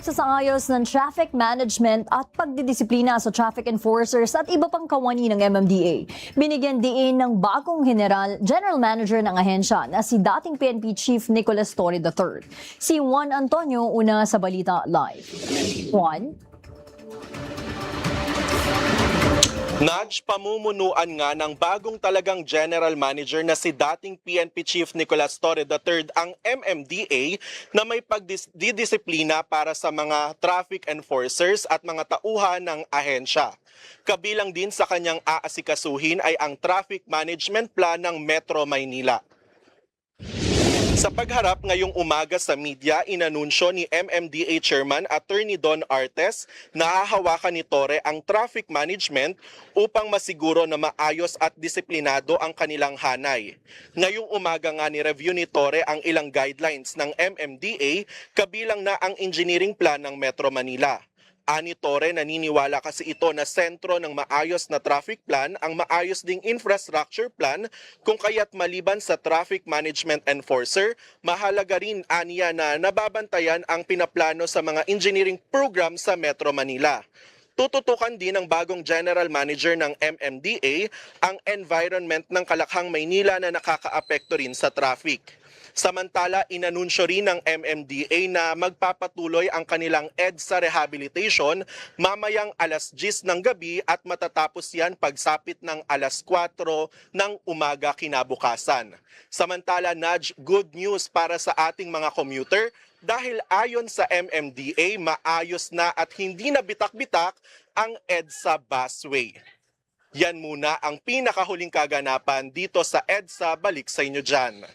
Pagsasaayos ng traffic management at pagdidisiplina sa traffic enforcers at iba pang kawani ng MMDA. Binigyan diin ng bagong General Manager ng ahensya na si dating PNP Chief Nicolas Torre III. Si Juan Antonio una sa Balita Live. Juan? Nudge, pamumunuan nga ng bagong talagang General Manager na si dating PNP Chief Nicolas Torre III ang MMDA na may pagdidisiplina para sa mga traffic enforcers at mga tauhan ng ahensya. Kabilang din sa kanyang aasikasuhin ay ang Traffic Management Plan ng Metro Maynila. Sa pagharap ngayong umaga sa media, inanunsyo ni MMDA Chairman Attorney Don Artes na hahawakan ni Torre ang traffic management upang masiguro na maayos at disiplinado ang kanilang hanay. Ngayong umaga nga ni-review ni Torre ang ilang guidelines ng MMDA, kabilang na ang engineering plan ng Metro Manila. Ani Torre, naniniwala kasi ito na sentro ng maayos na traffic plan ang maayos ding infrastructure plan, kung kaya't maliban sa traffic management enforcer, mahalaga rin aniya na nababantayan ang pinaplano sa mga engineering program sa Metro Manila. Tututukan din ng bagong General Manager ng MMDA ang environment ng Kalakhang, Maynila na nakakaapekto rin sa traffic. Samantala, inanunsyo rin ng MMDA na magpapatuloy ang kanilang EDSA rehabilitation mamayang alas 10 ng gabi at matatapos yan pagsapit ng alas 4 ng umaga kinabukasan. Samantala, Nudge, good news para sa ating mga commuter dahil ayon sa MMDA, maayos na at hindi na bitak-bitak ang EDSA busway. Yan muna ang pinakahuling kaganapan dito sa EDSA. Balik sa inyo dyan.